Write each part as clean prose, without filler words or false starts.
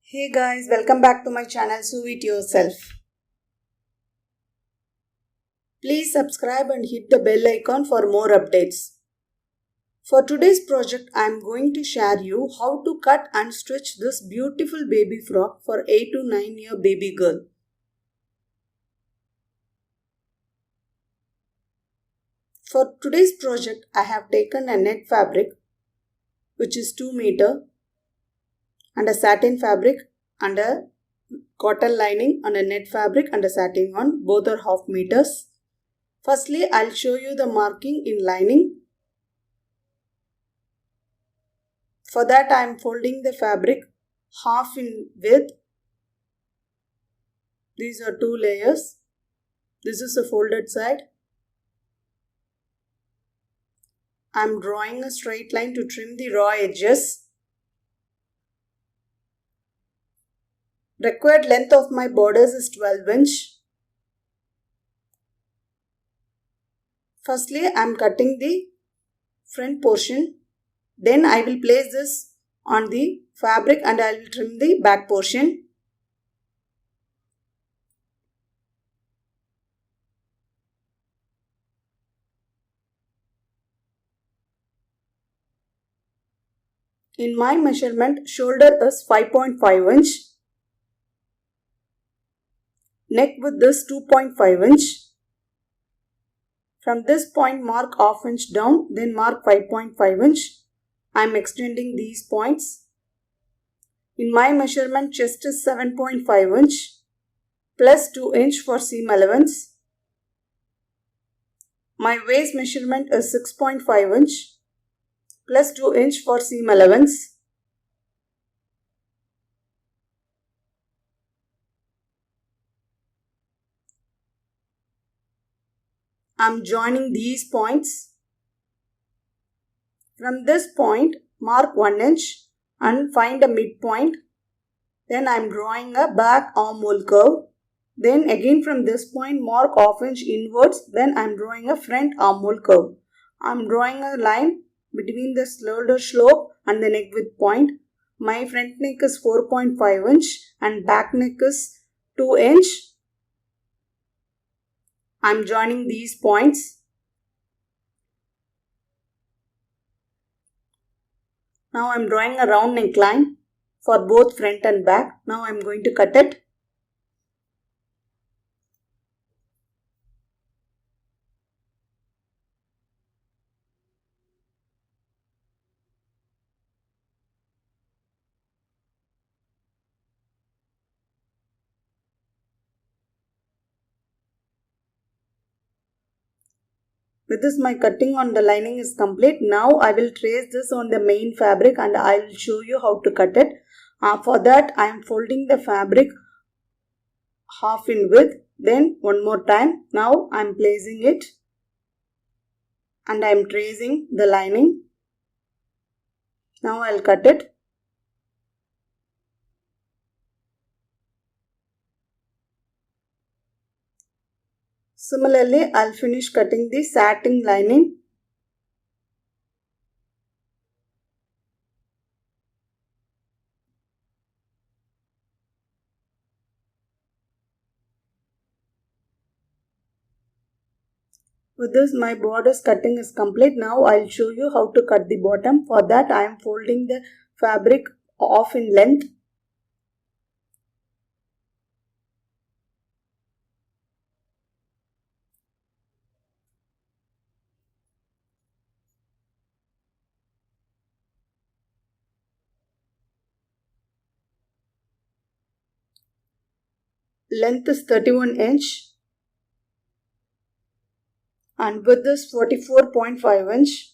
Hey guys, welcome back to my channel Sew It Yourself. Please subscribe and hit the bell icon for more updates. For today's project, I am going to share you how to cut and stitch this beautiful baby frock for 8 to 9 year baby girl. For today's project, I have taken a net fabric which is 2 meter and a satin fabric and a cotton lining and a net fabric and a satin on, both are half meters. Firstly, I'll show you the marking in lining. For that, I am folding the fabric half in width. These are 2 layers. This is the folded side. I am drawing a straight line to trim the raw edges. Required length of my borders is 12 inch. Firstly, I am cutting the front portion. Then I will place this on the fabric and I will trim the back portion. In my measurement, shoulder is 5.5 inch. Neck width is 2.5 inch. From this point mark half inch down, then mark 5.5 inch. I am extending these points. In my measurement, chest is 7.5 inch plus 2 inch for seam allowance. My waist measurement is 6.5 inch plus 2 inch for seam allowance. I am joining these points. From this point, mark 1 inch and find a midpoint. Then I am drawing a back armhole curve. Then again from this point, mark half inch inwards. Then I am drawing a front armhole curve. I am drawing a line between the shoulder slope and the neck width point. My front neck is 4.5 inch and back neck is 2 inch. I am joining these points. Now I am drawing a round neckline for both front and back. Now I am going to cut it. With this, my cutting on the lining is complete. Now I will trace this on the main fabric and I will show you how to cut it. For that, I am folding the fabric half in width. Then one more time. Now I am placing it and I am tracing the lining. Now I will cut it. Similarly, I will finish cutting the satin lining. With this, my borders cutting is complete. Now I will show you how to cut the bottom. For that, I am folding the fabric off in length. Length is 31 inch and width is 44.5 inch.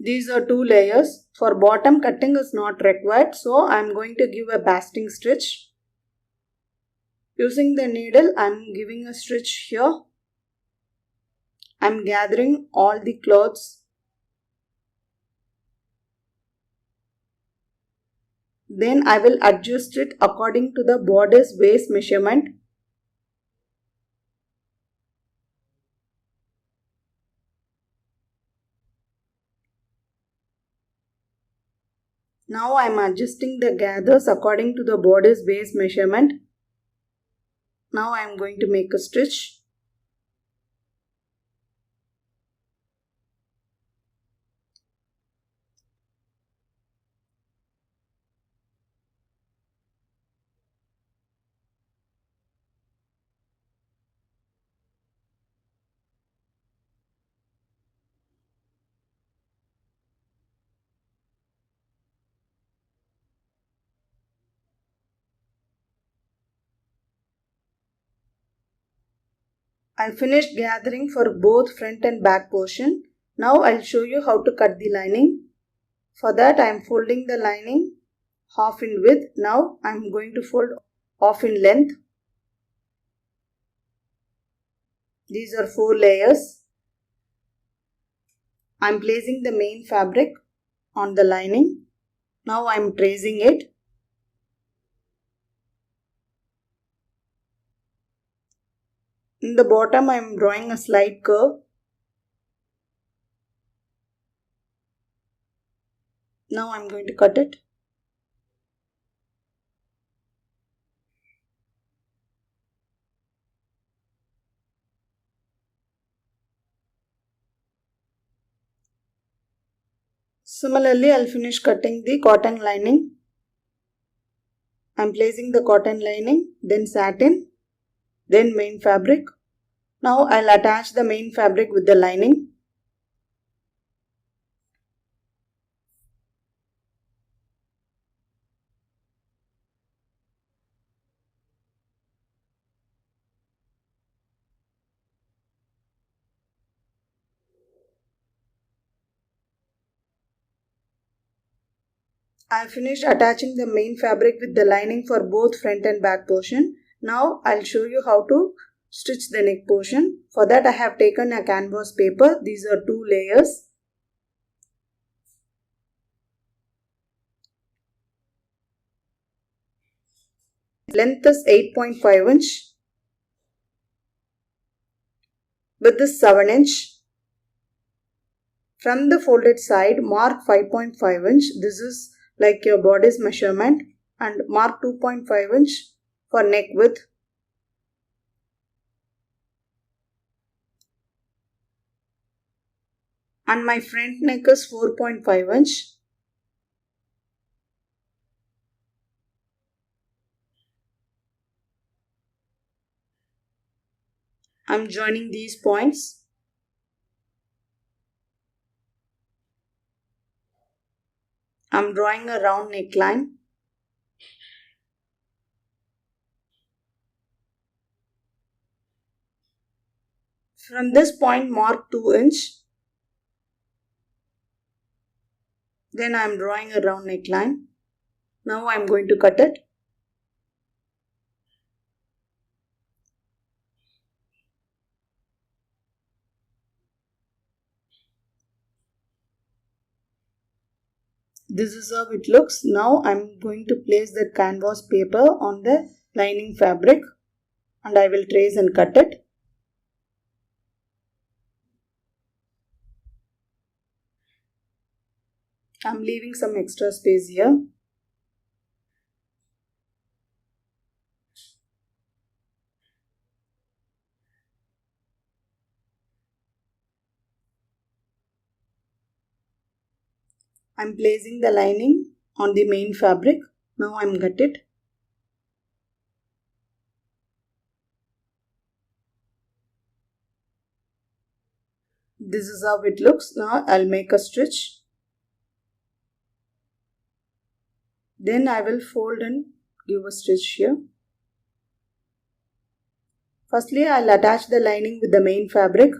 These are 2 layers. For bottom, cutting is not required, so I am going to give a basting stitch. Using the needle, I am giving a stitch here. I am gathering all the cloths. Then I will adjust it according to the border's waist measurement. Now I am adjusting the gathers according to the body's base measurement. Now I am going to make a stitch. I finished gathering for both front and back portion. Now I'll show you how to cut the lining. For that I am folding the lining half in width. Now I am going to fold half in length. These are 4 layers. I am placing the main fabric on the lining. Now I am tracing it. In the bottom I am drawing a slight curve. Now I am going to cut it. Similarly, I'll finish cutting the cotton lining. I'm placing the cotton lining, then satin, then main fabric. Now I'll attach the main fabric with the lining. I finished attaching the main fabric with the lining for both front and back portion. Now I'll show you how to stitch the neck portion. For that I have taken a canvas paper. These are 2 layers. Length is 8.5 inch. Width is 7 inch. From the folded side, mark 5.5 inch. This is like your body's measurement, and mark 2.5 inch for neck width. And my front neck is 4.5 inch. I'm joining these points. I'm drawing a round neckline. From this point, mark 2 inch. Then I am drawing a round neckline. Now I am going to cut it. This is how it looks. Now I am going to place the canvas paper on the lining fabric, and I will trace and cut it. I am leaving some extra space here. I am placing the lining on the main fabric. Now I am cut it. This is how it looks. Now I'll make a stitch. Then I will fold and give a stitch here. Firstly, I'll attach the lining with the main fabric.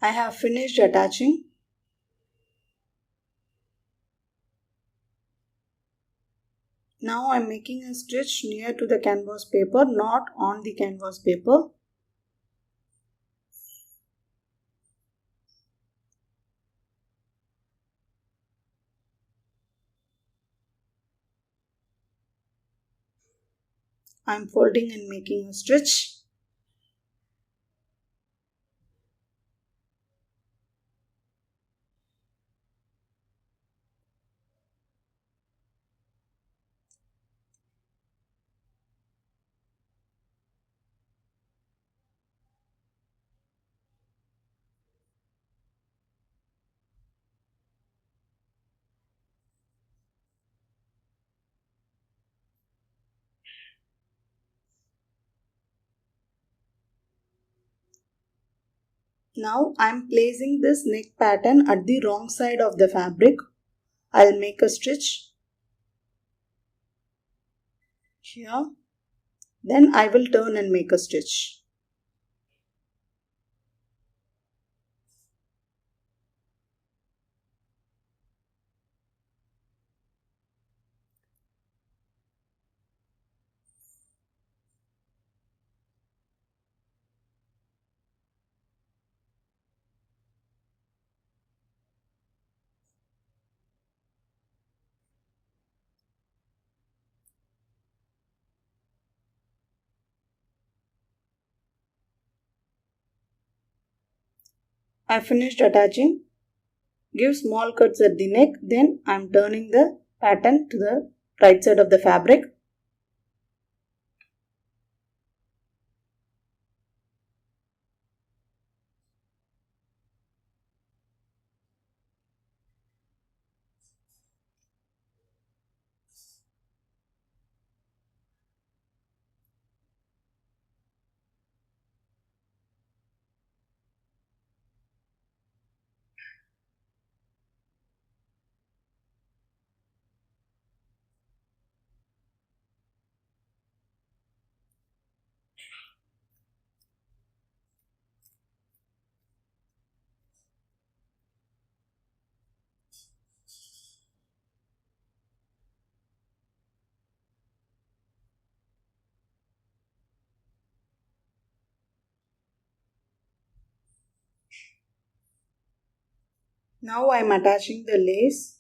I have finished attaching. Now I am making a stitch near to the canvas paper, not on the canvas paper. I am folding and making a stitch. Now I am placing this neck pattern at the wrong side of the fabric. I'll make a stitch here. Then I will turn and make a stitch. I finished attaching. Give small cuts at the neck. Then I am turning the pattern to the right side of the fabric. Now I am attaching the lace.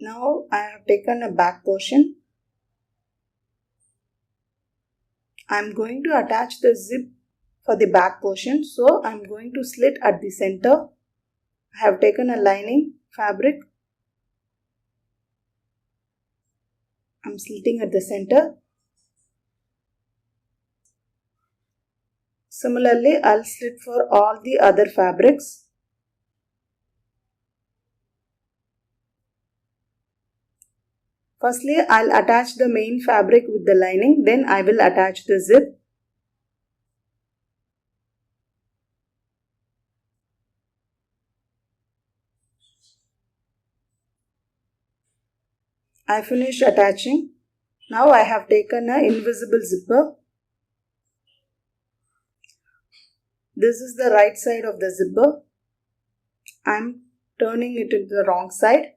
Now I have taken a back portion. I am going to attach the zip for the back portion. So I am going to slit at the center. I have taken a lining fabric. I am slitting at the center. Similarly, I'll slit for all the other fabrics. Firstly, I'll attach the main fabric with the lining. Then I will attach the zip. I finished attaching. Now I have taken an invisible zipper. This is the right side of the zipper. I am turning it to the wrong side.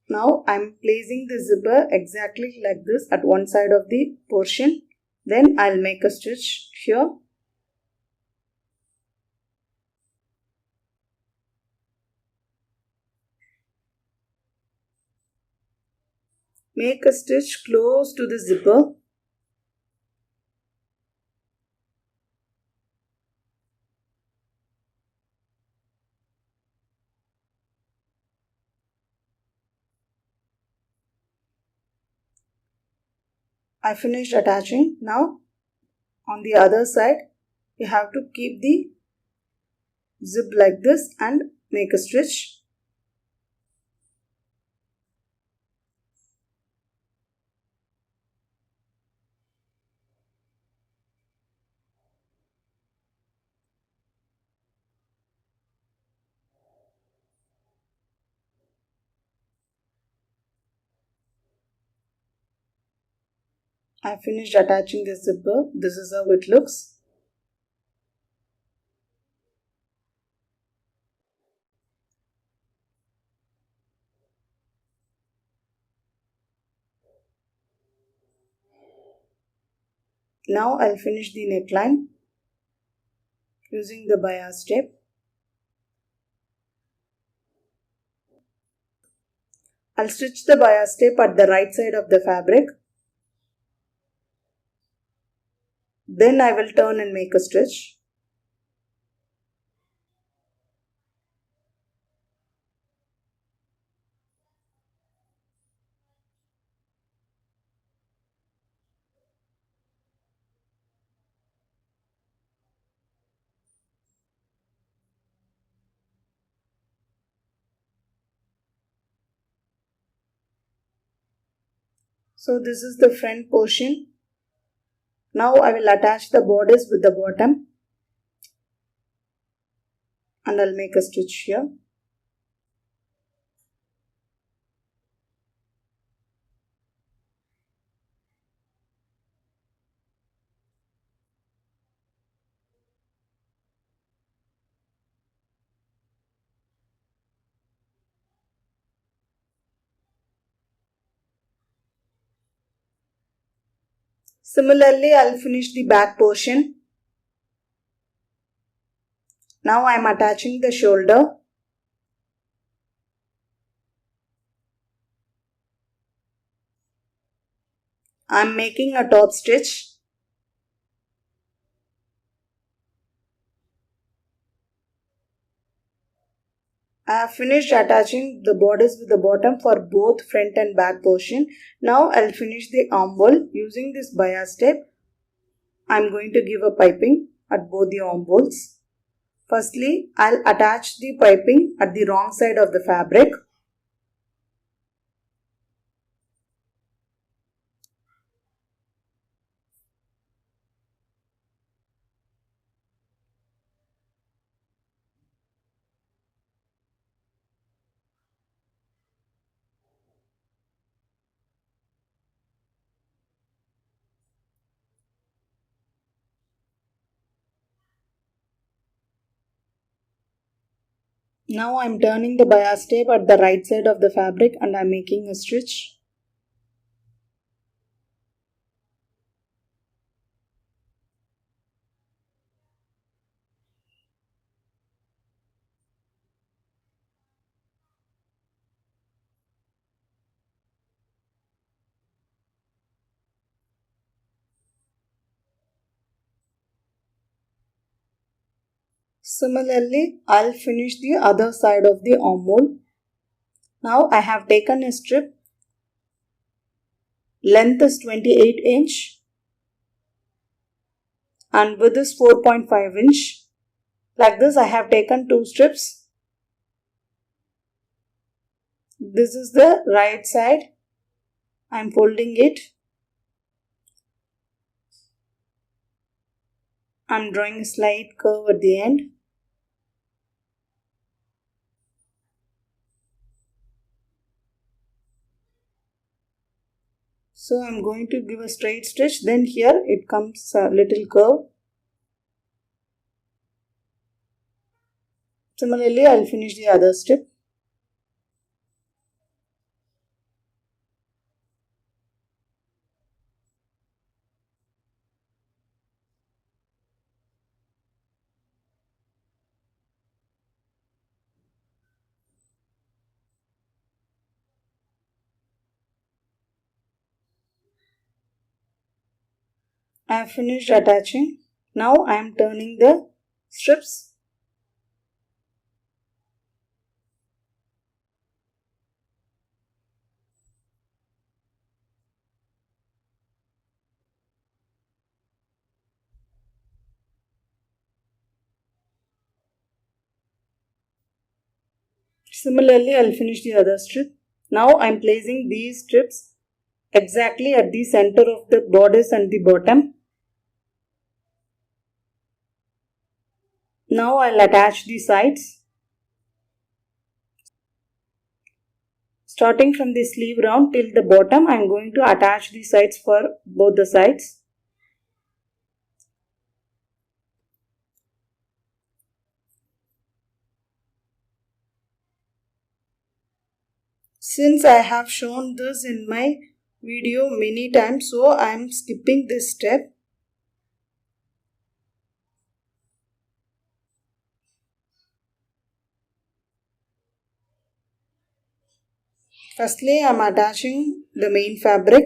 Now I am placing the zipper exactly like this at one side of the portion. Then I'll make a stitch here. Make a stitch close to the zipper. I finished attaching. Now on the other side you have to keep the zip like this and make a stitch. I finished attaching the zipper. This is how it looks. Now I'll finish the neckline using the bias tape. I'll stitch the bias tape at the right side of the fabric. Then I will turn and make a stitch. So this is the front portion. Now I will attach the borders with the bottom and I'll make a stitch here. Similarly, I'll finish the back portion. Now I am attaching the shoulder. I am making a top stitch. I have finished attaching the borders with the bottom for both front and back portion. Now I'll finish the armhole using this bias tape. I'm going to give a piping at both the armholes. Firstly, I'll attach the piping at the wrong side of the fabric. Now I'm turning the bias tape at the right side of the fabric and I'm making a stitch. Similarly, I'll finish the other side of the armhole. Now I have taken a strip. Length is 28 inch and width is 4.5 inch. Like this, I have taken two strips. This is the right side. I'm folding it. I'm drawing a slight curve at the end. So I'm going to give a straight stitch. Then here it comes a little curve. Similarly, I'll finish the other strip. I have finished attaching. Now I am turning the strips. Similarly, I'll finish the other strip. Now I'm placing these strips exactly at the center of the bodice and the bottom. Now I'll attach the sides. Starting from the sleeve round till the bottom, I'm going to attach the sides for both the sides. Since I have shown this in my video many times, so I am skipping this step. Firstly, I am attaching the main fabric.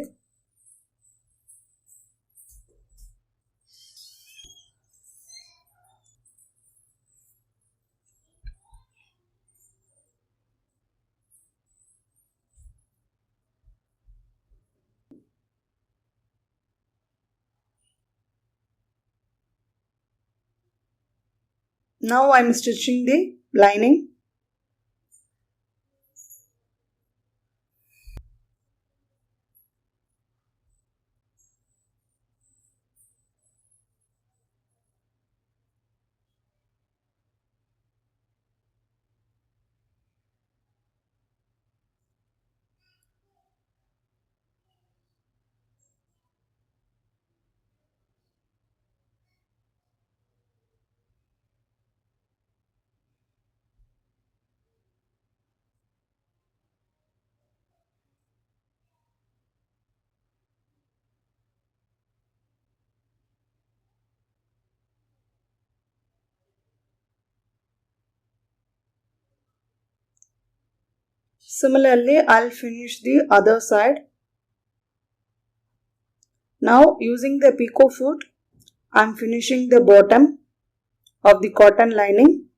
Now I am stitching the lining. Similarly, I'll finish the other side. Now, using the picot foot, I'm finishing the bottom of the cotton lining.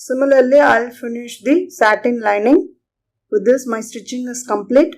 Similarly, I'll finish the satin lining. With this, my stitching is complete.